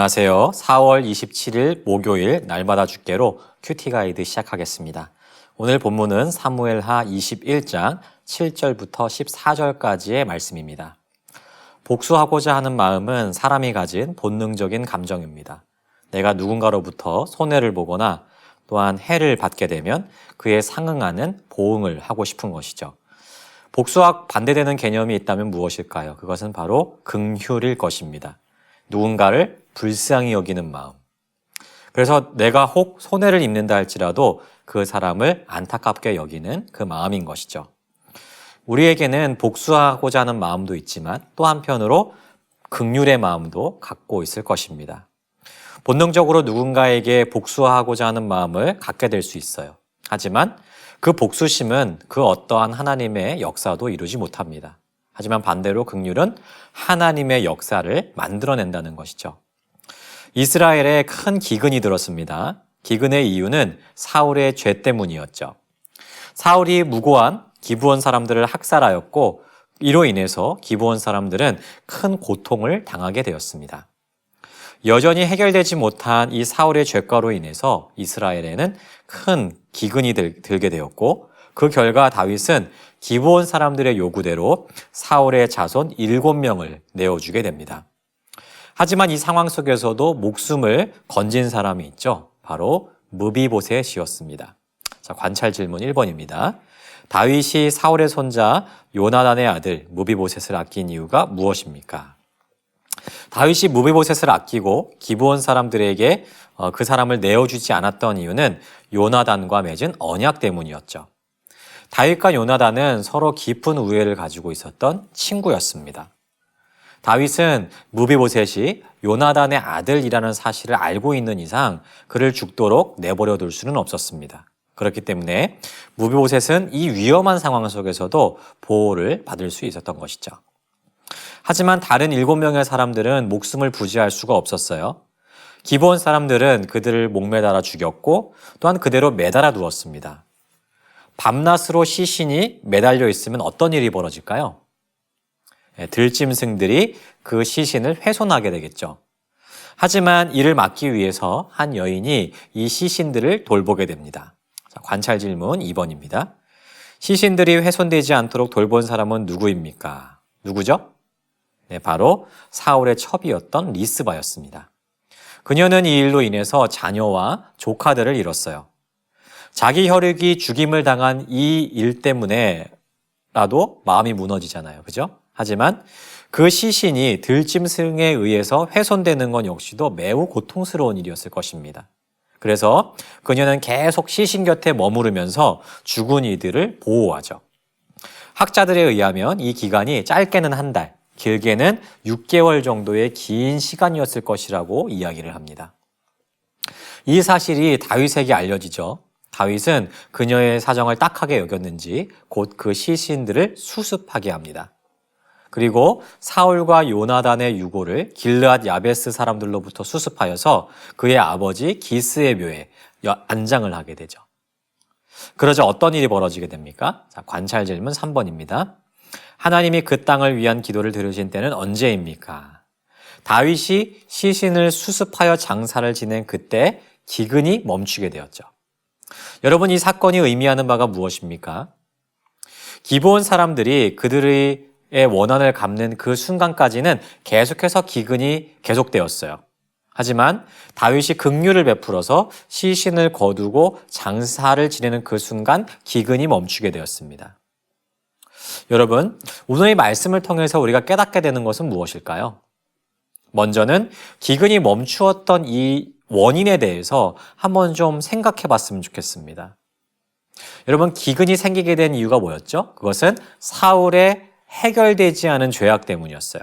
안녕하세요. 4월 27일 목요일 날마다 주께로 큐티 가이드 시작하겠습니다. 오늘 본문은 사무엘하 21장 7절부터 14절까지의 말씀입니다. 복수하고자 하는 마음은 사람이 가진 본능적인 감정입니다. 내가 누군가로부터 손해를 보거나 또한 해를 받게 되면 그에 상응하는 보응을 하고 싶은 것이죠. 복수와 반대되는 개념이 있다면 무엇일까요? 그것은 바로 긍휼일 것입니다. 누군가를 불쌍히 여기는 마음. 그래서 내가 혹 손해를 입는다 할지라도 그 사람을 안타깝게 여기는 그 마음인 것이죠. 우리에게는 복수하고자 하는 마음도 있지만 또 한편으로 긍휼의 마음도 갖고 있을 것입니다. 본능적으로 누군가에게 복수하고자 하는 마음을 갖게 될 수 있어요. 하지만 그 복수심은 그 어떠한 하나님의 역사도 이루지 못합니다. 하지만 반대로 긍휼은 하나님의 역사를 만들어낸다는 것이죠. 이스라엘에 큰 기근이 들었습니다. 기근의 이유는 사울의 죄 때문이었죠. 사울이 무고한 기브온 사람들을 학살하였고 이로 인해서 기브온 사람들은 큰 고통을 당하게 되었습니다. 여전히 해결되지 못한 이 사울의 죄가로 인해서 이스라엘에는 큰 기근이 들게 되었고 그 결과 다윗은 기브온 사람들의 요구대로 사울의 자손 7명을 내어주게 됩니다. 하지만 이 상황 속에서도 목숨을 건진 사람이 있죠. 바로 무비보셋이었습니다. 자, 관찰 질문 1번입니다. 다윗이 사울의 손자 요나단의 아들 무비보셋을 아낀 이유가 무엇입니까? 다윗이 무비보셋을 아끼고 기브온 사람들에게 그 사람을 내어주지 않았던 이유는 요나단과 맺은 언약 때문이었죠. 다윗과 요나단은 서로 깊은 우애를 가지고 있었던 친구였습니다. 다윗은 무비보셋이 요나단의 아들이라는 사실을 알고 있는 이상 그를 죽도록 내버려 둘 수는 없었습니다. 그렇기 때문에 무비보셋은 이 위험한 상황 속에서도 보호를 받을 수 있었던 것이죠. 하지만 다른 7명의 사람들은 목숨을 부지할 수가 없었어요. 기브온 사람들은 그들을 목매달아 죽였고 또한 그대로 매달아 두었습니다. 밤낮으로 시신이 매달려 있으면 어떤 일이 벌어질까요? 들짐승들이 그 시신을 훼손하게 되겠죠. 하지만 이를 막기 위해서 한 여인이 이 시신들을 돌보게 됩니다. 관찰 질문 2번입니다. 시신들이 훼손되지 않도록 돌본 사람은 누구입니까? 누구죠? 네, 바로 사울의 첩이었던 리스바였습니다. 그녀는 이 일로 인해서 자녀와 조카들을 잃었어요. 자기 혈육이 죽임을 당한 이 일 때문에라도 마음이 무너지잖아요. 그죠? 하지만 그 시신이 들짐승에 의해서 훼손되는 건 역시도 매우 고통스러운 일이었을 것입니다. 그래서 그녀는 계속 시신 곁에 머무르면서 죽은 이들을 보호하죠. 학자들에 의하면 이 기간이 짧게는 한 달, 길게는 6개월 정도의 긴 시간이었을 것이라고 이야기를 합니다. 이 사실이 다윗에게 알려지죠. 다윗은 그녀의 사정을 딱하게 여겼는지 곧 그 시신들을 수습하게 합니다. 그리고 사울과 요나단의 유고를 길르앗 야베스 사람들로부터 수습하여서 그의 아버지 기스의 묘에 안장을 하게 되죠. 그러자 어떤 일이 벌어지게 됩니까? 자, 관찰 질문 3번입니다. 하나님이 그 땅을 위한 기도를 들으신 때는 언제입니까? 다윗이 시신을 수습하여 장사를 지낸 그때 기근이 멈추게 되었죠. 여러분, 이 사건이 의미하는 바가 무엇입니까? 기브온 사람들이 그들의 원한을 갚는 그 순간까지는 계속해서 기근이 계속되었어요. 하지만 다윗이 긍휼을 베풀어서 시신을 거두고 장사를 지내는 그 순간 기근이 멈추게 되었습니다. 여러분, 오늘의 말씀을 통해서 우리가 깨닫게 되는 것은 무엇일까요? 먼저는 기근이 멈추었던 이 원인에 대해서 한번 좀 생각해 봤으면 좋겠습니다. 여러분, 기근이 생기게 된 이유가 뭐였죠? 그것은 사울의 해결되지 않은 죄악 때문이었어요.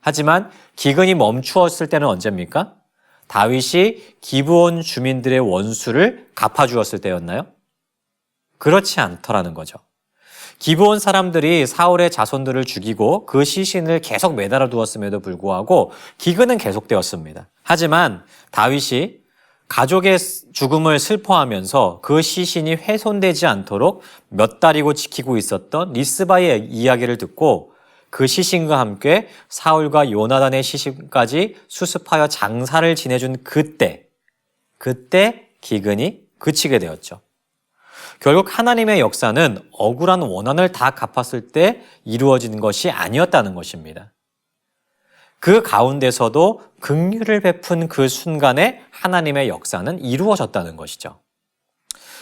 하지만 기근이 멈추었을 때는 언제입니까? 다윗이 기브온 주민들의 원수를 갚아주었을 때였나요? 그렇지 않더라는 거죠. 기브온 사람들이 사울의 자손들을 죽이고 그 시신을 계속 매달아 두었음에도 불구하고 기근은 계속되었습니다. 하지만 다윗이 가족의 죽음을 슬퍼하면서 그 시신이 훼손되지 않도록 몇 달이고 지키고 있었던 리스바의 이야기를 듣고 그 시신과 함께 사울과 요나단의 시신까지 수습하여 장사를 지내준 그때 기근이 그치게 되었죠. 결국 하나님의 역사는 억울한 원한을 다 갚았을 때 이루어지는 것이 아니었다는 것입니다. 그 가운데서도 긍휼을 베푼 그 순간에 하나님의 역사는 이루어졌다는 것이죠.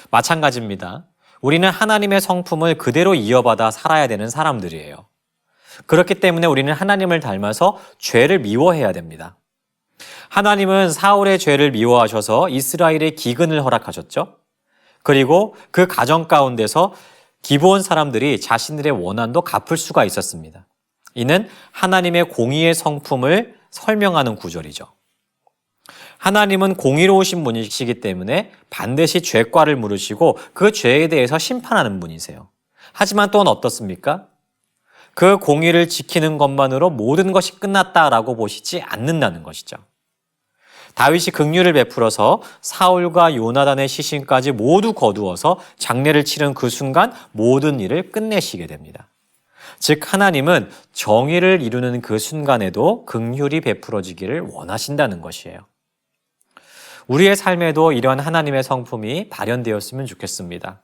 마찬가지입니다. 우리는 하나님의 성품을 그대로 이어받아 살아야 되는 사람들이에요. 그렇기 때문에 우리는 하나님을 닮아서 죄를 미워해야 됩니다. 하나님은 사울의 죄를 미워하셔서 이스라엘의 기근을 허락하셨죠. 그리고 그 가정 가운데서 기브온 사람들이 자신들의 원한도 갚을 수가 있었습니다. 이는 하나님의 공의의 성품을 설명하는 구절이죠. 하나님은 공의로우신 분이시기 때문에 반드시 죄과를 물으시고 그 죄에 대해서 심판하는 분이세요. 하지만 또한 어떻습니까? 그 공의를 지키는 것만으로 모든 것이 끝났다라고 보시지 않는다는 것이죠. 다윗이 긍휼을 베풀어서 사울과 요나단의 시신까지 모두 거두어서 장례를 치른 그 순간 모든 일을 끝내시게 됩니다. 즉 하나님은 정의를 이루는 그 순간에도 긍휼이 베풀어지기를 원하신다는 것이에요. 우리의 삶에도 이러한 하나님의 성품이 발현되었으면 좋겠습니다.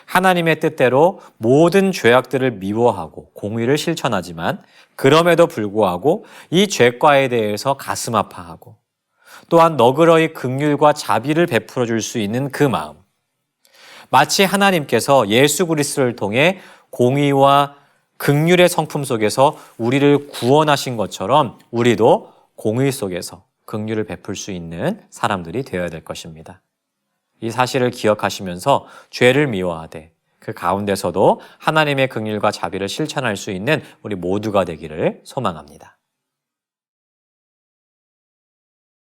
하나님의 뜻대로 모든 죄악들을 미워하고 공의를 실천하지만 그럼에도 불구하고 이 죄과에 대해서 가슴 아파하고 또한 너그러이 긍휼과 자비를 베풀어 줄 수 있는 그 마음. 마치 하나님께서 예수 그리스도를 통해 공의와 긍휼의 성품 속에서 우리를 구원하신 것처럼 우리도 공의 속에서 긍휼을 베풀 수 있는 사람들이 되어야 될 것입니다. 이 사실을 기억하시면서 죄를 미워하되 그 가운데서도 하나님의 긍휼과 자비를 실천할 수 있는 우리 모두가 되기를 소망합니다.